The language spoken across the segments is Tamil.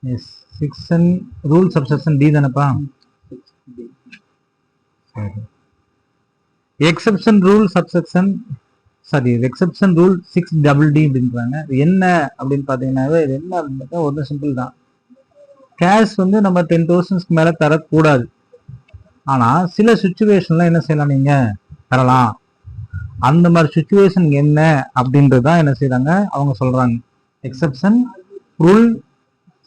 S section rule subsection D தானப்பா. சரி. Exception rule subsection sorry exception rule 6DD அப்படின்றாங்க. என்ன அப்படின்னு பாத்தீங்கன்னாவே இது என்ன அப்படின்னு ஒரு சிம்பிள் தான். கேஷ் வந்து நம்ம 10,000 மேல தரக்கூடாது. ஆனா சில சுச்சுவேஷன்ல என்ன செய்யலாம், நீங்க தரலாம். அந்த மாதிரி சுச்சுவேஷன் என்ன அப்படின்றதுதான் என்ன செய்யறாங்க அவங்க சொல்றாங்க. Exception rule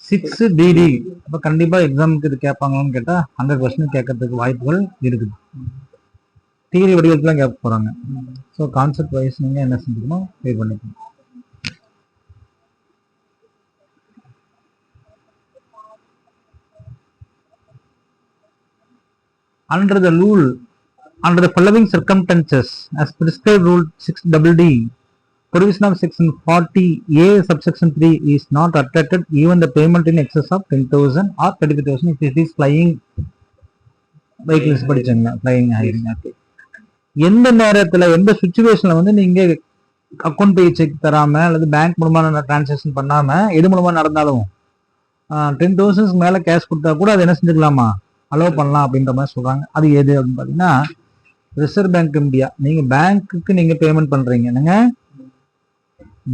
6DD. அப்ப கண்டிப்பா எக்ஸாமுக்கு இது கேட்பாங்கன்னு கேட்டா 100% கேட்கறதுக்கு வாய்ப்புகள் இருக்குது. தியரி வடிவத்துல கேட்க போறாங்க. ஸோ கான்செப்ட் வைஸ் நீங்க என்ன செஞ்சுக்கணும், க்ளியர் பண்ணிக்கணும். Under the rule, under the following circumstances, as prescribed rule 6DD, provision of section 40A subsection 3 is not attracted even the payment in excess of 10,000 or 35,000 if it is flying vehicles படிச்சீங்களா, flying hiring. Okay. எந்த நேரத்துல எந்த சுச்சுவேஷன்ல வந்து நீங்க அக்கௌண்ட் பே செக் தராம அல்லது பேங்க் மூலமா டிரான்சாக்ஷன் பண்ணாம எது மூலமா நடந்தாலும் 10,000 மேல கேஷ் கொடுத்தா கூட அது என்ன செஞ்சுக்கலாமா, அலோவ் பண்ணலாம் அப்படின்ற மாதிரி சொல்றாங்க. அது எது அப்படின்னு பாத்தீங்கன்னா ரிசர்வ் பேங்க் இந்தியா. நீங்க பேங்க்குக்கு நீங்க பேமெண்ட் பண்றீங்க, என்னங்க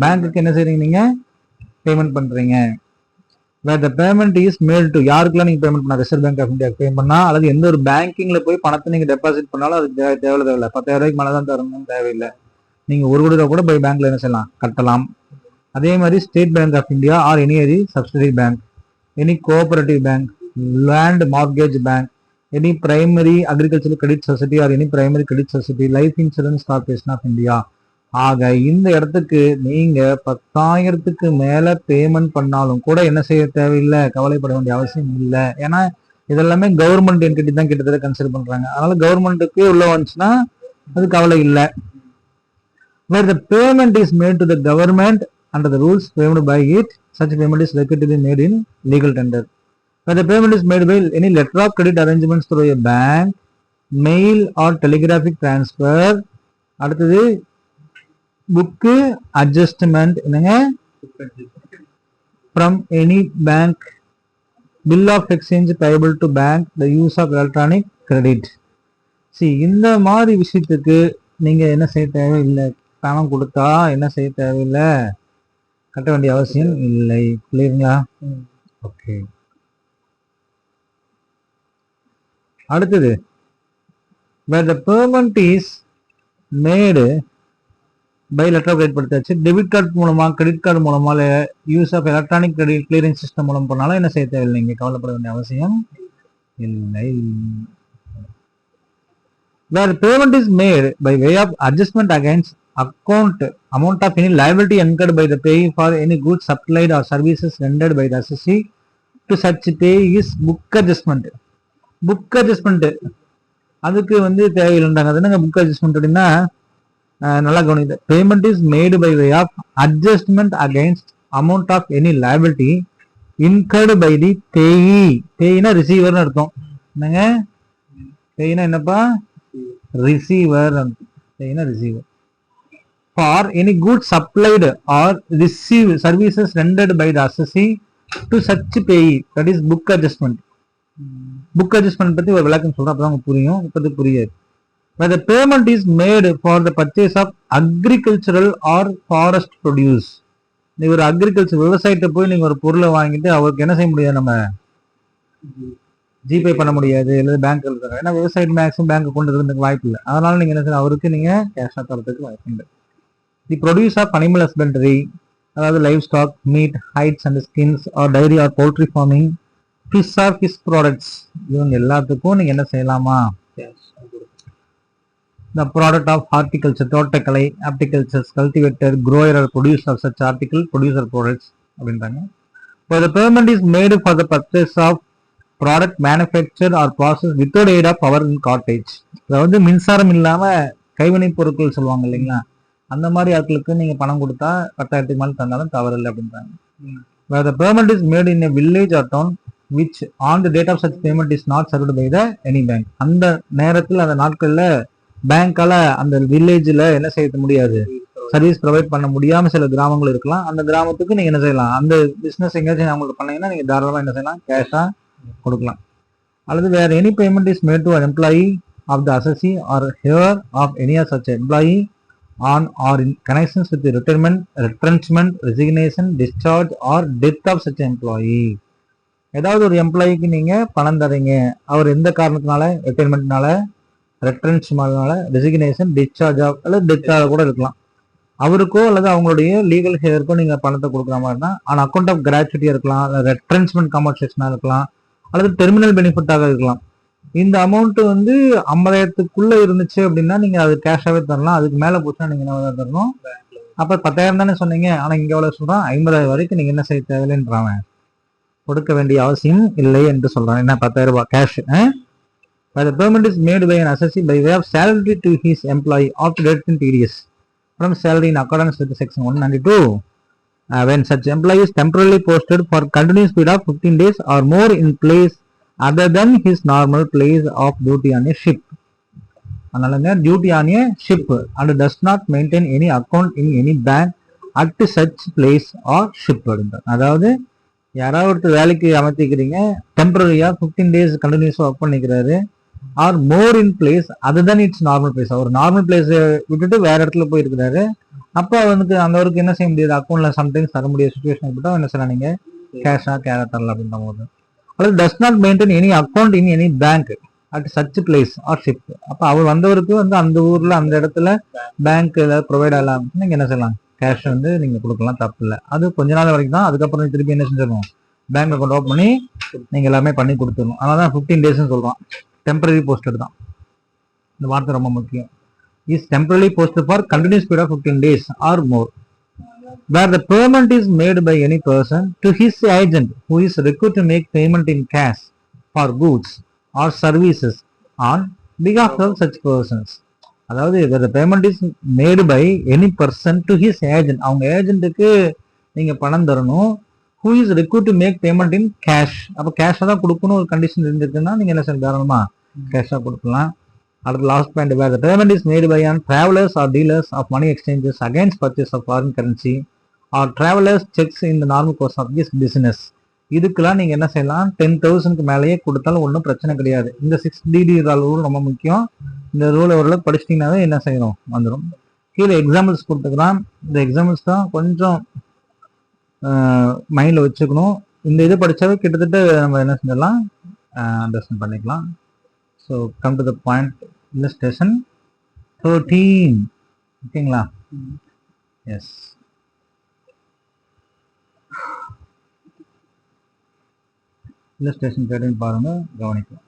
பேங்க்குக்கு என்ன செய்றீங்க, நீங்க பேமெண்ட் பண்றீங்க. where the payment is made to, யாருக்கெல்லாம் நீங்க பேமெண்ட் பண்ணா, ரிசர்வ் பேங்க் ஆஃப் இந்தியா பே பண்ணா அல்லது எந்த ஒரு பேங்கிங்ல போய் பணத்தை நீங்க டெபாசிட் பண்ணாலும் அது தேவையில்லை. 10,000 ரூபாய்க்கு மேலதான் தரணும்னு தேவையில்லை. நீங்க 1 கோடி ரூபாய் கூட போய் பேங்க்ல என்ன செய்யலாம், கட்டலாம். அதே மாதிரி State Bank of India or any other subsidiary bank, any cooperative bank, land mortgage bank, any primary agriculture credit society or any primary credit society, Life Insurance Corporation of India. ஆக இந்த இடத்துக்கு நீங்க 10,000க்கு மேல பேமெண்ட் பண்ணாலும் கூட என்ன செய்ய தேவையில்லை, கவலைப்பட வேண்டிய அவசியம் இல்லை. ஏன்னா இதெல்லாமே கவர்மெண்ட் என்டிட்டி தான் கிட்டத்தட்ட கன்சிடர் பண்றாங்க. அதனால கவர்மெண்ட்டுக்கு உள்ள வந்துச்சுன்னா அது கவலை இல்லை. where the payment is made to the government under the rules framed by it, such payment is likely to be made in legal tender. where the payment is made by any letter of credit arrangements through a bank, mail or telegraphic transfer. அடுத்தது புக்கு அட்ஜஸ்ட்மெண்ட், என்னங்க from any bank, bill of exchange payable to bank, the use of electronic credit. see இந்த மாதிரி விஷயத்துக்கு நீங்க என்ன செய்ய தேவையில்லை, பணம் கொடுத்தா என்ன செய்ய தேவையில்லை, கட்ட வேண்டிய அவசியம் இல்லை. புரியுதுங்களா? ஓகே. அடுத்தது where the payment is made by letter of credit படுத்தாச்சு. டெபிட் கார்டு மூலமா, கிரெடிட் கார்டு மூலமா, use of electronic credit clearing system மூலம் பண்ணாலும் என்ன செய்ய தேவையில்லை, நீங்க கவலைப்பட வேண்டிய அவசியம் இல்லை. where payment is made by way of adjustment against account amount of any liability incurred by the payee for any goods supplied or services rendered by the assessee to such pay is book adjustment. Book adjustment அதுக்கு வந்து தேவையில்லைன்றாங்க. அது என்னங்க புக் அட்ஜஸ்ட்மெண்ட் அப்படின்னா, நல்லா கவனிங்க. Payment is made by way of adjustment against amount of any liability incurred by the payee. பேயினா ரிசீவர்னு அர்த்தம். என்னங்க பேயினா என்னப்பா, ரிசீவர். பேயினா receiver. For any good supplied or receive services rendered by the assessee to such payee, that is book adjustment. Book adjustment பத்தி ஒரு விளக்கம் சொல்றேன், அப்பதான் புரியும். இப்போது புரியாது. where the payment is made for the purchase of agricultural or forest produce. நீங்க ஒரு அக்ரிகல்ச்சர் விவசாயத்தை போய் நீங்க ஒரு பொருளை வாங்கிட்டு அவருக்கு என்ன செய்ய முடியாது, நம்ம ஜிபே பண்ண முடியாது, இல்லை பேங்க் எழுதுறாங்க. ஏன்னா விவசாயம் மேக்ஸிமம் பேங்க் கொண்டு வரதுக்கு வாய்ப்பு இல்லை. அதனால நீங்க என்ன செய்ய, அவருக்கு நீங்க கேஷா தரத்துக்கு வாய்ப்பு இல்லை. The produce of animal husbandry, அதாவது livestock, meat, hides and skins or dairy or poultry farming, fish or fish products, இவங்க எல்லாத்துக்கும் நீங்க என்ன செய்யலாமா, the product of horticulture, தோட்டக்கலை, apticulture, cultivator, grower or producer of such article, producer products அப்படின்றாங்க. For the payment is made for the purchase of product manufactured or processed without aid of power and cottage. அதாவது மின்சாரம் இல்லாம கைவினை பொருட்கள் சொல்லுவாங்க இல்லைங்களா, அந்த மாதிரி ஆட்களுக்கு நீங்க பணம் கொடுத்தா 10,000 மேல தந்தாலும் தவறு இல்லை அப்படின்றாங்க. Where the payment is made in a village or town which on the date of such payment is not served by the any bank. அந்த நேரத்தில் அந்த நாட்கள்ல பேங்கால அந்த வில்லேஜ்ல என்ன செய்ய முடியாது, சர்வீஸ் ப்ரொவைட் பண்ண முடியாம சில கிராமங்கள் இருக்கலாம். அந்த கிராமத்துக்கு நீங்க என்ன செய்யலாம், அந்த பிசினஸ் எங்கேயாச்சும் அவங்களுக்கு பண்ணீங்கன்னா நீங்க தாராளமா என்ன செய்யலாம், கேஷா கொடுக்கலாம். அல்லது வேற any payment is made to an employee of the assessee or heir of any such employee on or in connections with the retirement, retrenchment, resignation, discharge or death of such employee. ஏதாவது ஒரு எம்ப்ளாயிக்கு நீங்க பணம் தரீங்க, அவர் எந்த காரணத்தினால, ரிட்டைர்மெண்ட்னால, ரெட்ரென்ச்மெண்ட்னால, ரெசிக்னேஷன், டிஸ்சார்ஜ் அல்லது டெத்தாக கூட இருக்கலாம், அவருக்கோ அல்லது அவங்களுடைய லீகல் ஹேருக்கோ நீங்க பணத்தை கொடுக்குற மாதிரினா ஆன் அக்கௌண்ட் ஆஃப் கிராச்சுவிட்டியா இருக்கலாம், ரெட்ரென்ச்மெண்ட் காம்பன்சேஷனா இருக்கலாம், அல்லது டெர்மினல் பெனிஃபிட்டாக இருக்கலாம். இந்த அமௌண்ட் வந்து 50,000க்குள்ள இருந்துச்சு அப்படின்னா நீங்க அது கேஷாவே தரலாம். அதுக்கு மேல போச்சுன்னா நீங்க என்ன தரணும், அப்ப 10,000 தானே சொன்னீங்க, ஆனா இங்க எவ்வளவு சொல்றான், 50,000 வரைக்கும் நீங்க என்ன செய்ய தேவையில்லைன்றாங்க, கொடுக்க வேண்டிய அவசியம் இல்லை என்று சொல்றான். என்ன 10,000 ரூபாய் cash. The payment is made by an assessee by way of salary to his employee after deducting TDS from salary in accordance with section 192. When such employee is temporarily posted for continuous period of 15 days or more in place other than his normal place of duty on a ship. அதனாலங்க duty on a ship and does not maintain any account in any bank at such place or ship. அதாவது யாராவது ஒருத்தர் வேலைக்கு அமைத்திக்கிறீங்க, டெம்பரரியா 15 days கண்டினியூஸா ஒர்க் பண்ணிக்கிறாரு, or more in place other than its normal place, அவர் நார்மல் பிளேஸ் விட்டுட்டு வேற இடத்துல போயிருக்கிறாரு, அப்ப அவனுக்கு அந்த ஒர்க்கு என்ன செய்ய முடியாது, அக்கௌண்ட்ல சம்டைம்ஸ் தர முடியாத சுச்சுவேஷன் விட்டா என்ன செய்யலாம், நீங்க கேஷா தரல அப்படின்ற போது. அல்லது does not maintain any account in any bank at such place or ship, அப்ப அவர் வந்தவருக்கு வந்து அந்த ஊர்ல அந்த இடத்துல பேங்க் ஏதாவது ப்ரொவைட் ஆகலாம், நீங்க என்ன செய்யலாம், கேஷ் வந்து நீங்க கொடுக்கலாம், தப்பு இல்லை. அது கொஞ்ச நாள் வரைக்கும் தான், அதுக்கப்புறம் திருப்பி என்ன செஞ்சிடணும், பேங்க் அக்கௌண்ட் ஓப்பன் பண்ணி நீங்க எல்லாமே பண்ணி கொடுத்துடணும். அதனால 15 days சொல்றோம். டெம்பரரி போஸ்டட் தான், இந்த வார்த்தை ரொம்ப முக்கியம். Is temporary posted for continuous period of 15 days or more where the payment is made by any person to his agent who is required to make payment in cash for goods or services on behalf of such persons. அதாவது the payment is made by any person to his agent, அவங்க ஏஜென்ட்டுக்கு நீங்க பணம் தரணும், who is required to make payment in cash, அப்ப கேஷா தான் கொடுக்கணும் ஒரு கண்டிஷன் இருந்துச்சுன்னா நீங்க என்ன செய்ய தாராளமா கேஷா கொடுக்கலாம். அடுத்து last point, where the payment is made by an travelers or dealers of money exchanges against purchase of foreign currency or travelers checks in the normal course of this business. இதுக்கெல்லாம் நீங்க என்ன செய்யலாம், 10,000க்கு மேலேயே கொடுத்தாலும் ஒன்றும் பிரச்சனை கிடையாது. இந்த 6DD ரூல் ரொம்ப முக்கியம். இந்த ரூல் ஓரளவுக்கு படிச்சிட்டீங்கன்னாவே என்ன செய்யணும் வந்துடும். கீழே எக்ஸாம்பிள்ஸ் கொடுத்துக்கலாம், இந்த எக்ஸாம்பிள்ஸ் தான் கொஞ்சம் மைண்ட்ல வச்சுக்கணும். இந்த இது படிச்சாவே கிட்டத்தட்ட நம்ம என்ன செஞ்சிடலாம், அண்டர்ஸ்டாண்ட் பண்ணிக்கலாம். So come to the point, illustration 13. ஓகேங்களா? எஸ், illustration 13 பாருங்க, கவனிக்கலாம்.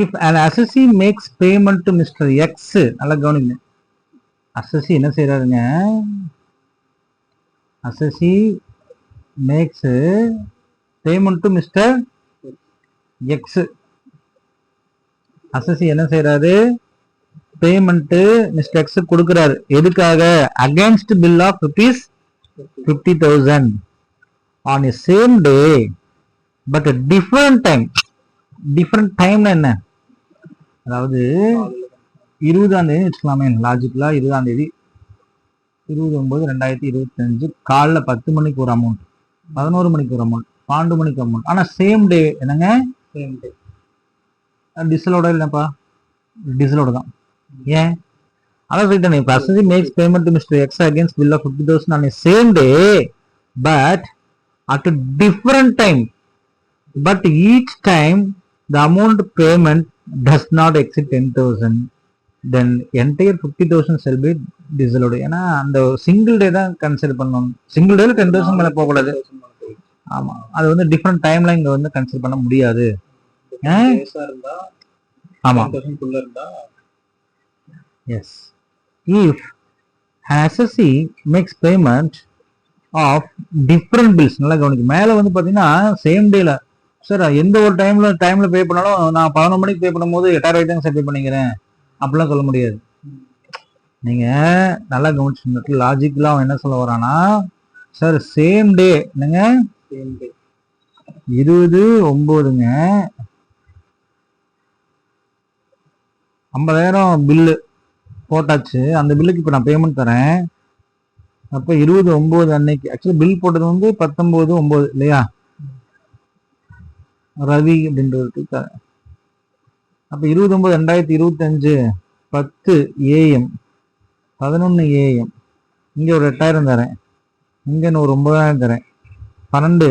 If an assessee makes payment to Mr. X, நல்லா கவனிங்க, assessee என்ன செய்யறாருங்க, assessee makes payment to Mr. X. assessee என்ன செய்யறாரு, பேமெண்ட் மிஸ்டர் எக்ஸ் கொடுக்கிறாரு, எதுக்காக, against bill of ₹50,000 on a same day but a different time. Different டைம்னா என்ன, அதாவது 20ஆம் தேதி வச்சுக்கலாமே, லாஜிக்கலா 20ஆம் தேதி 20/9/2025 காலைல 10 மணிக்கு ஒரு அமௌண்ட், 11 மணிக்கு ஒரு அமௌண்ட், 12 மணிக்கு அமௌண்ட், ஆனா சேம் டே. என்னங்க சேம் டே, டிசலோட இல்லப்பா, டிசலோட தான். ஏன் அதான் சொல்லிட்டேன், இப்போ assessee makes payment to Mr. X against bill of 50,000 on a same day but at a different time, but each time the amount payment does not exceed 10,000, then entire 50,000 shall be disallowed. ஏன்னா அந்த சிங்கிள் டே தான் கன்சிடர் பண்ணணும், சிங்கிள் டேல 10,000 மேல போக கூடாது. ஆமா, அது வந்து டிஃபரெண்ட் டைம்ல இங்க வந்து கன்சிடர் பண்ண முடியாது. ஆமா, S. If an assessee makes payment of different bills, நல்லா கவனிக்கு, மேல வந்து பாத்தீங்கன்னா சேம் டேல, சார் எந்த ஒரு டைம்ல பே பண்ணாலும் நான் 11 மணிக்கு பே பண்ணும்போது 8,000 தான் சார் பே பண்ணிக்கிறேன் அப்படிலாம் சொல்ல முடியாது. நீங்க நல்லா கவனிச்சு, லாஜிக்கலா அவன் என்ன சொல்ல வரானா, சார் சேம் டே, என்னங்க சேம் டே 20/9ங்க 50,000 பில்லு போட்டாச்சு. அந்த பில்லுக்கு இப்போ நான் பேமெண்ட் தரேன். அப்போ 20/9 அன்னைக்கு ஆக்சுவலி பில் போட்டது வந்து 19/9 இல்லையா, ரவி அப்படின்றதுக்கு தரேன். அப்போ 20/9/2025 10 AM 11 AM இங்கே ஒரு 8000 தரேன், இங்கே ஒரு 9000 தரேன், 12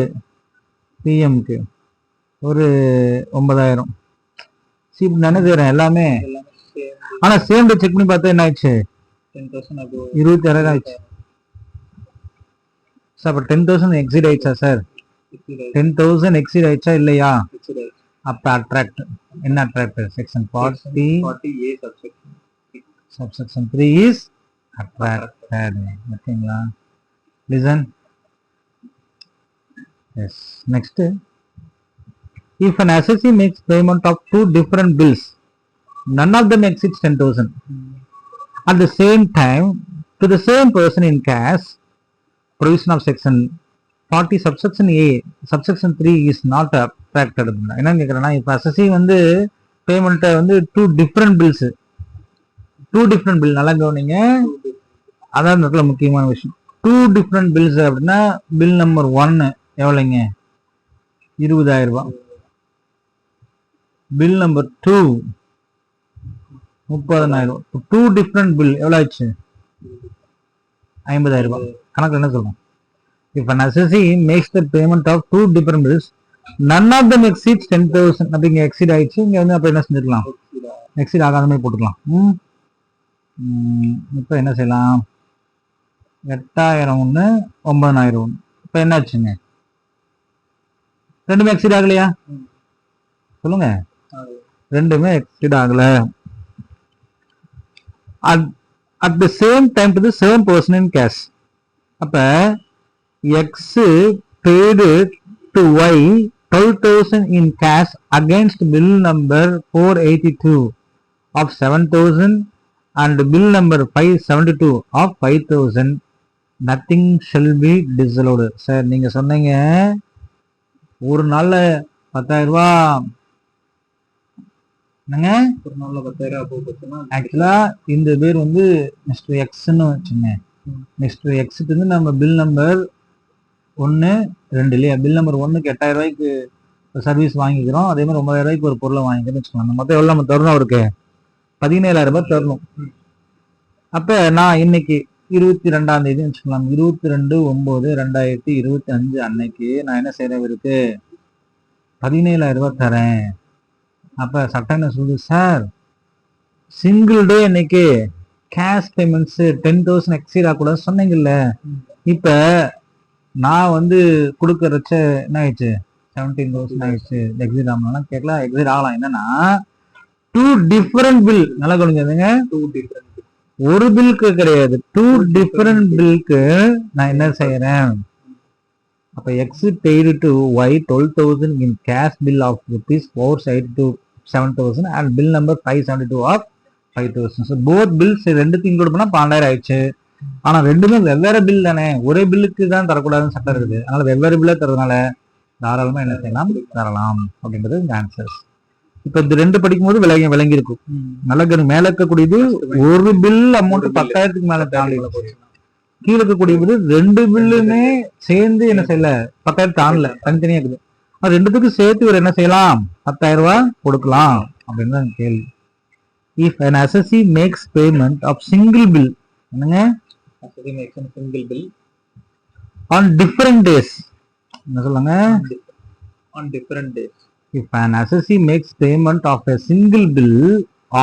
PMக்கு ஒரு 9000. இப்படி தானே தரேன் எல்லாமே. ஆனா சேம் டே செக் பண்ணி பார்த்தா என்ன ஆயிடுச்சு, 26,000 ஆயிடுச்சு. சார் அப்போ 10,000 எக்ஸிட் ஆயிடுச்சா சார்? 10,000 எக்ஸிட் ஆயிடுச்சா இல்லையா? அப்ப அட்ராக்ட் என்ன attract? Section 40A subsection 3 is attracted. ஓகேங்களா? Listen. Yes. Next, if an assessee makes payment of 2 different bills, none of them exceeds 10,000 at the same time to the same person in cash, provision of section 40 subsection A subsection 3 is not attracted. என்ன கேக்குறேன்னா, இப்ப assessee வந்து பேமெண்ட்டை வந்து 2 different bills, 2 different bill, நல்லா கவனிங்க, அதான் இந்த இடத்துல முக்கியமான விஷயம். 2 different bills அப்படின்னா பில் நம்பர் 1 எவ்வளோங்க, 20,000 ரூபாய். Bill number 2 30,000. 2 different bill எவ்வளோ ஆச்சு, 50,000 ரூபாய். கணக்கு என்ன சொல்றோம்? If an assessee makes the payment of 2 different bills, none of them exceeds 10,000. அப்ப இங்க எக்ஸீட் ஆயிடுச்சு. இங்க வந்து அப்ப என்ன செஞ்சிருக்கலாம், எக்ஸீட் ஆகாத மாதிரி போட்டுக்கலாம். இப்ப என்ன செய்யலாம், 8,000 ஒண்ணு 9,000 ஒண்ணு. இப்ப என்னாச்சுங்க, ரெண்டுமே எக்ஸீட் ஆகலையா? சொல்லுங்க, ரெண்டுமே எக்ஸீட் ஆகல. At the same time to the same person in cash. அப்ப X paid to Y 12,000 in cash against bill number 482 of 7,000 and bill number 572 of 5,000. Nothing shall be disallowed. Sir நீங்க சொன்னீங்க ஒரு நாள்ல 10,000 ரூபாய், என்னங்க ஒரு நாள்ல 10,000 போச்சுன்னா ஆக்சுவலா இந்த பேர் வந்து மிஸ்டர் எக்ஸ்ன்னு வச்சுங்க. மிஸ்டர் எக்ஸுக்கு வந்து நம்ம பில் நம்பர் 1 2 இல்லையா, பில் நம்பர் 1க்கு 8,000 ரூபாய்க்கு சர்வீஸ் வாங்கிக்கிறோம், அதே மாதிரி 9,000 ரூபாய்க்கு ஒரு பொருளை வாங்கிக்கிறோம்னு வச்சுக்கோங்க. மொத்தம் எவ்வளோ நம்ம தரணும், அவருக்கு 17,000 ரூபாய் தரணும். அப்ப நான் இன்னைக்கு 22ஆம் தேதி வச்சுக்கலாம், 22/9/2025 அன்னைக்கு நான் என்ன செய்யறேன், இவருக்கு 17,000 ரூபாய் தரேன். அப்ப சட்டம் என்ன சொல்லுது, சார் சிங்கிள் டே இன்னைக்கு கேஷ் பேமெண்ட்ஸ் 10,000 எக்ஸீட் ஆகக்கூடாது சொன்னீங்கல்ல. இப்ப நான் வந்து கொடுக்கறச்ச என்ன ஆயிடுச்சு, 17,000 ஆயிடுச்சு. எக்ஸிட் ஆகலாம் கேட்கல, எக்ஸிட் ஆகலாம். என்னன்னா 2 different bill, நல்லா கவனிங்க, 2 different, ஒரு பில்க்கு கிடையாது, 2 different பில்க்கு நான் என்ன செய்யறேன். அப்ப X paid to Y 12,000 in cash bill of rupees 472 7,000 and bill number 572 of 5,000. So both bills ரெண்டுத்தையும் இன்க்ளூட் பண்ணா 12,000 ஆயிடுச்சு. ஆனா ரெண்டுமே வெவ்வேறு பில் தானே, ஒரே பில்லுக்கு தான் தரக்கூடாதுன்னு சட்டம் இருக்குது. அதனால வெவ்வேறு பில்ல தரதுனால தாராளமா என்ன செய்யலாம், தரலாம் அப்படின்றது இந்த ஆன்சர்ஸ். இப்ப இந்த 2 படிக்கும் போது விளங்கி இருக்கும். நல்ல மேல இருக்கக்கூடியது ஒரு பில் அமௌண்ட் 10,000க்கு மேல தாண்டி, கீழே இருக்கக்கூடியது 2 பில்லுமே சேர்ந்து என்ன செய்யல, 10,000 தாண்டல, தனித்தனியா இருக்குது. அது ரெண்டுத்துக்கும் சேர்த்து இவர் என்ன செய்யலாம், 10,000 ரூபாய் கொடுக்கலாம் அப்படின்னு தான் கேள்வி. If an assessee makes payment of single bill, என்னங்க assessee makes a single bill on different days, என்ன சொல்லுங்க, on different days. If an assessee makes payment of a single bill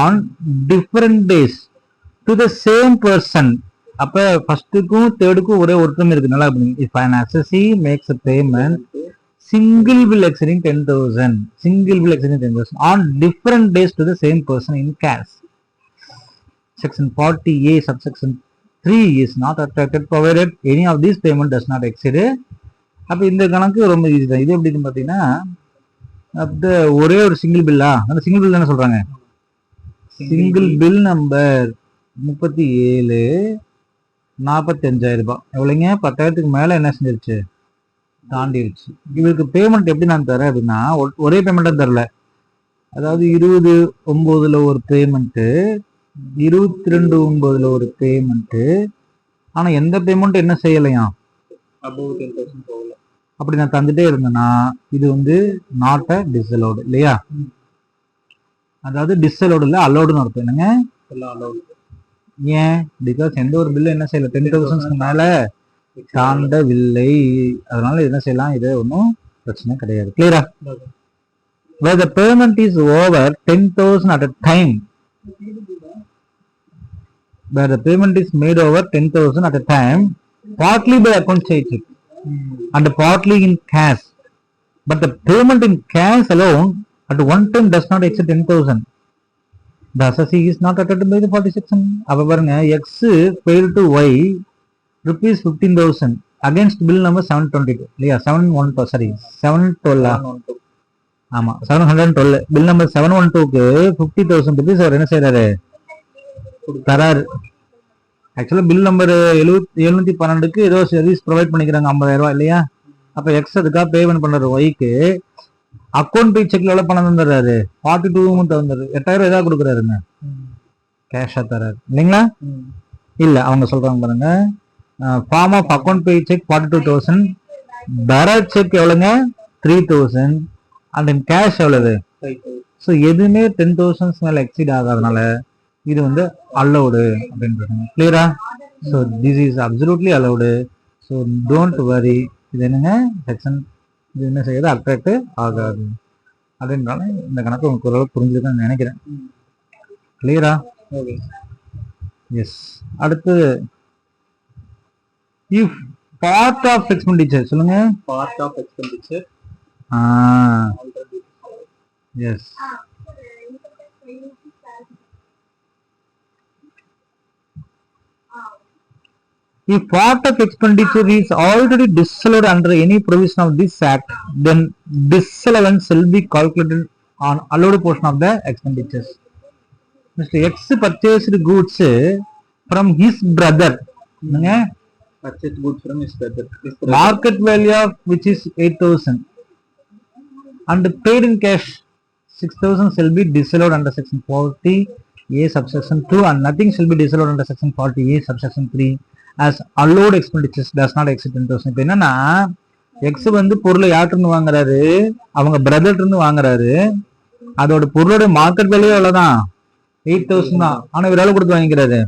on different days to the same person, அப்ப ஃபர்ஸ்ட்டுக்கும் தேர்டுக்கும் ஒரே ஒருத்தமே இருக்கு, நல்லா பண்ணுங்க. If an assessee makes a payment single bill exceeding 10,000, single bill exceeding 10,000 on different days to the same person in cash, section 40A subsection 3 is not attracted provided any of these payment does not exceed. அப்ப இந்த கணக்கு ரொம்ப ஈஸி தான். இது எப்படின்னு பாத்தீங்கன்னா, அப்ப ஒரே ஒரு சிங்கிள் பில்லா, அந்த சிங்கிள் பில் தானே சொல்றாங்க, சிங்கிள் பில் நம்பர் 37/45,000 ரூபாய் எவ்வளவுங்க, 10,000க்கு மேல என்ன செஞ்சிருச்சு, தாண்டிடுச்சு. இவருக்கு பேமெண்ட் எப்படி நான் தரேன் அப்படின்னா, ஒரே பேமெண்ட்டா தரல, அதாவது 20/9 ஒரு பேமெண்ட், 22,900 ஒரு பேமெண்ட். ஆனா எந்த பேமெண்ட் என்ன செய்யலையா, அப்படி நான் தந்துட்டே இருந்தேன்னா இது வந்து நாட் அ டிஸ்அலோடு இல்லையா? அதாவது டிஸ்அலோடு இல்ல, அலோடுன்னு அர்த்தம். என்னங்க? ஏன்? பிகாஸ் எந்த ஒரு பில்லு என்ன செய்யல 10,000 மேல தாண்டவில்லை. அதனால என்ன செய்யலாம், இது ஒன்றும் பிரச்சனை கிடையாது. கிளியரா? where the payment is over 10,000 at a time, where the payment is made over 10,000 at a time, partly by account check and partly in cash, but the payment in cash alone at one time does not exceed 10,000, the assessee is not attended by the 40 section. அப்ப பாருங்க, x failed to y rupees 15,000 against bill number 722 இல்லையா? 712 ஆமா 712 பில் நம்பர் 712க்கு 50,000 rupees அவர் என்ன செய்யறாரு, தராரு. ஆக்சுவலா பில் நம்பர் 712க்கு ஏதோ சர்வீஸ் ப்ரொவைட் பண்ணிக்கிறாங்க 50,000 ரூபாய் இல்லையா? அப்ப எக்ஸ் அதுக்காக பேமெண்ட் பண்றாரு ஒய்க்கு. அக்கௌண்ட் பே செக்ல எவ்வளவு பணம் தந்துடுறாரு, 42 தந்துடுறாரு. 8,000 ஏதாவது கொடுக்குறாருங்க, கேஷா தராரு இல்லைங்களா? இல்ல, அவங்க சொல்றாங்க பாருங்க, form of account pay cheque 42,000, direct cheque எவ்வளவுங்க 3,000, அண்ட் இன் கேஷ் எவ்வளவு. ஸோ எதுவுமே 10,000 மேல எக்ஸீட் ஆகாதனால இது வந்து அலௌடு அப்படின்றது. கிளியரா? So this is absolutely allowed. So don't worry. இது என்னங்க செக்ஷன், இது என்ன செய்யாது, அட்ராக்ட் ஆகாது அப்படின்றால இந்த கணக்கு உங்களுக்கு ஓரளவு புரிஞ்சுதுன்னு நினைக்கிறேன். கிளியரா? எஸ். அடுத்து இஃப் பார்ட் ஆஃப் எக்ஸ்பெண்டிச்சர் சொல்லுங்க. Part of expenditure. Yes. If part of expenditure is already disallowed under any provision of this act, then disallowance will be calculated on allowed portion of the expenditures. Mr. X purchased goods from his brother. Purchased goods from his brother. Market value of which is 8,000. And paid in cash 6,000 shall be disallowed under section 40A subsection 2, and nothing shall be disallowed under section 40A subsection 3 as allowed expenditures does not exceed 10,000. இப்போ என்னன்னா, எக்ஸ் வந்து பொருளை யார்ட்டு வாங்குறாரு, அவங்க பிரதர்ட்ட இருந்து வாங்குறாரு. அதோட பொருளோட மார்க்கெட் வேல்யூ எவ்வளவுதான், 8,000 தான். ஆனா இவர் எவ்வளவு கொடுத்து வாங்கிக்கிறாரு,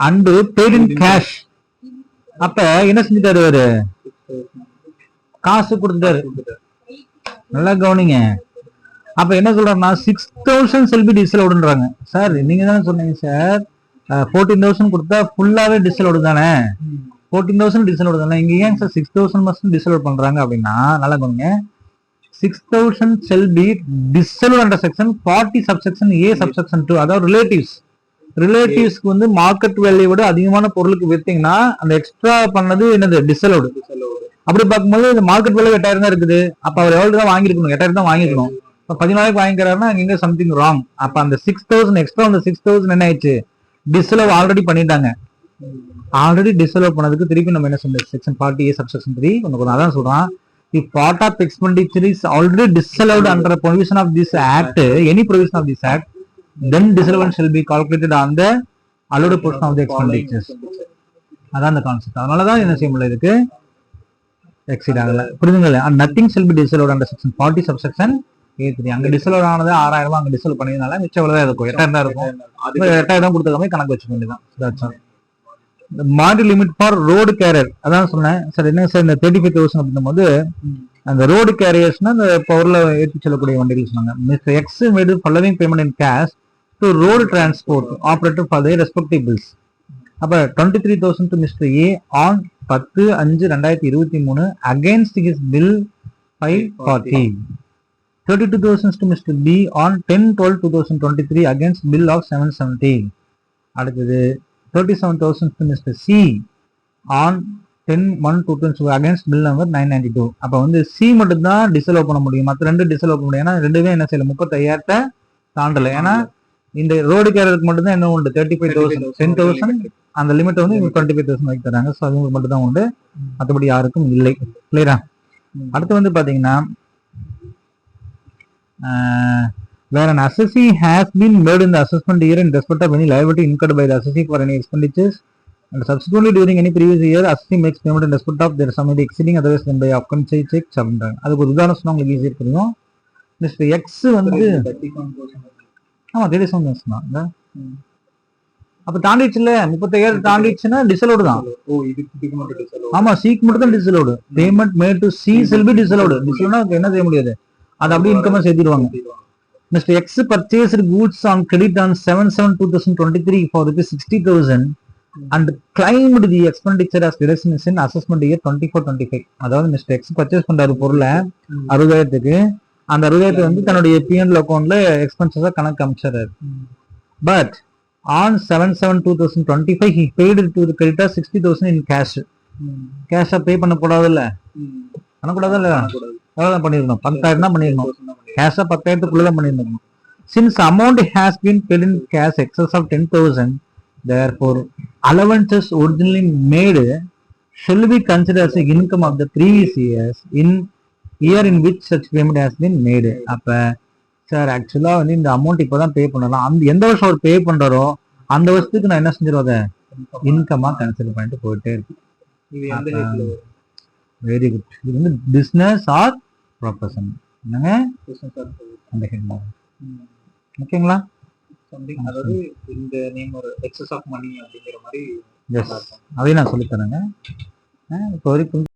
அண்ட் paid in cash. அப்ப என்ன செஞ்சுட்டாரு, அவரு காசு கொடுத்துட்டாரு. நல்லா கவனிங்க. அப்ப என்ன சொல்றாருன்னா 6,000 செல்பி டிஸ்அலவுடுன்றாங்க. சார் நீங்க தானே சொன்னீங்க சார் 14,000 கொடுத்தா ஃபுல்லாவே டிஸ்அலவுடு தானே, 14,000 டிஸ்அலவுடு தானே, இங்க ஏன் சார் 6,000 மட்டும் டிஸ்அலவுட் பண்றாங்க அப்படின்னா, நல்லா கவனிங்க. 6,000 selfie disallowed under section 40 subsection A subsection 2. அதாவது ரிலேட்டிவ்ஸ்க்கு வந்து மார்க்கெட் வேல்யூ விட அதிகமான பொருளுக்கு வித்தீங்கன்னா அந்த எக்ஸ்ட்ரா பண்ணது என்னது, டிஸ்அலவுடு. அப்படி பார்க்கும்போது இந்த மார்க்கெட் வேல்யூ 8,000 தான் இருக்குது. அப்ப அவர் எவ்வளவு தான் வாங்கிருக்கணும், 8,000 தான் வாங்கிக்கணும். இப்ப 14,000 வாங்கிக்கிறாருன்னா இங்க சம்திங் ராங். அப்ப அந்த 6,000 எக்ஸ்ட்ரா, அந்த 6,000 என்ன ஆயிடுச்சு, டிஸ்அலவ் ஆல்ரெடி பண்ணிட்டாங்க. ஆல்ரெடி டிஸ்அலவ் பண்ணதுக்கு திருப்பி நம்ம என்ன சொல்றது, செக்ஷன் 40A சப்செக்ஷன் 3 கொஞ்சம் அதான் சொல்றான். If part of expenditure is already disallowed under a provision of this act, any provision of this act, then disallowance shall be calculated on the allowed portion of the expenditures. அதான் அந்த கான்செப்ட். அதனாலதான் என்ன செய்ய முடியல, இதுக்கு எக்ஸீட் ஆகல. புரியுதுங்களா? and nothing shall be disallowed under section 40 subsection A3. அங்க டிஸ்அலோட் ஆனது 6,000 ரூபாய், அங்க டிஸ்அலோட் பண்ணதுனால மிச்சம் எவ்வளவு இருக்கும், 8,000 தான் இருக்கும். 8,000 கொடுத்ததுமே கணக்கு வச்சுக்க வேண்டியதான். மார்டி லிமிட் ஃபார் ரோடு கேரியர், அதான் சொன்னேன் சார். என்ன சார் இந்த 35,000 அப்படின்னும் போது அந்த ரோடு கேரியர்ஸ்னா அந்த பொருளை ஏற்றி செல்லக்கூடிய வண்டிகள் சொன்னாங்க. Mister X made following payment in cash to road transport operator for the respective bills. அப்ப 23,000 to mister A on 10/5/2023 against his bill 540. 32,000 to Mr. B on 10/12/2023 against bill of 770. அடுத்தது 37,000 to Mr. C on 10/1/2022 against bill number 992. அப்ப வந்து C மட்டும் தான் டிஸ்அலோவ் பண்ண முடியும், மற்ற ரெண்டு டிஸ்அலோவ் பண்ண முடியும். ஏன்னா ரெண்டுமே என்ன செய்யல, 35,000 தாண்டல. ஏன்னா இந்த ரோடு கேரியருக்கு மட்டும் தான் என்ன உண்டு, 35,000, 10,000 அந்த லிமிட் வந்து 25,000 வைக்க தராங்க. ஸோ அது மட்டும் தான் உண்டு, மற்றபடி யாருக்கும் இல்லை. கிளியரா? அடுத்து வந்து பாத்தீங்கன்னா where an assessee has been made in the assessment year in respect of any liability incurred by the assessee for any expenditures and subsequently during any previous year assessee makes payment in respect of their sum exceeding otherwise than by occupancy check அப்படின்றாங்க. அதுக்கு ஒரு உதாரணம் சொன்னா உங்களுக்கு ஈஸியாக தெரியும். மிஸ்டர் எக்ஸ் வந்து ஆமா 37,000 தான். அப்ப தாண்டிடுச்சுல 35,000 தாண்டிடுச்சுன்னா டிசலோடு தான். ஆமா சிக்கு மட்டும் தான் disallowed. Payment made to C shall be disallowed. டிசலோடுனா என்ன செய்ய முடியாது, அது அப்படியே இன்கமா சேர்த்திடுவாங்க. Mr. X purchased goods on credit on 7/7/2023 for ₹60,000 and claimed the expenditure as deductions in assessment year 24-25. அதாவது மிஸ்டர் எக்ஸ் பர்ச்சேஸ் பண்றாரு பொருளை 60,000க்கு, அந்த 60,000 வந்து தன்னுடைய பிஎன்எல் அக்கௌண்ட்ல எக்ஸ்பென்சஸா கணக்கு அமைச்சாரு. But on 7/7/2025 he paid to the creditor 60,000 in cash. கேஷா பே பண்ண கூடாதுல்ல, பண்ணக்கூடாதுல்ல, எவ்வளவு பண்ணிருக்கணும், 10,000 தான் பண்ணிருக்கணும். கேஷா 10,000க்குள்ளதான் பண்ணிருக்கணும். Since amount has been paid in cash excess of 10,000, therefore allowances originally made shall be considered as income of the previous years in year in which such payment has been made. அப்ப சார் ஆக்சுவலா வந்து இந்த அமௌண்ட் இப்பதான் பே பண்ணலாம், அந்த எந்த வருஷம் அவர் பே பண்றாரோ அந்த வருஷத்துக்கு நான் என்ன செஞ்சிருவோம், அதை இன்கமா கன்சிடர் பண்ணிட்டு போயிட்டே இருக்கு. Very good. இது வந்து பிசினஸ் ஆர் ப்ரொஃபஷன் என்னங்க, ஓகேங்களா? அதாவது இந்த நேம் ஒரு எக்ஸஸ் ஆஃப் மணி அப்படிங்கிற மாதிரி எஸ், அதையும் நான் சொல்லித்தரேங்க. இப்போ வரைக்கும்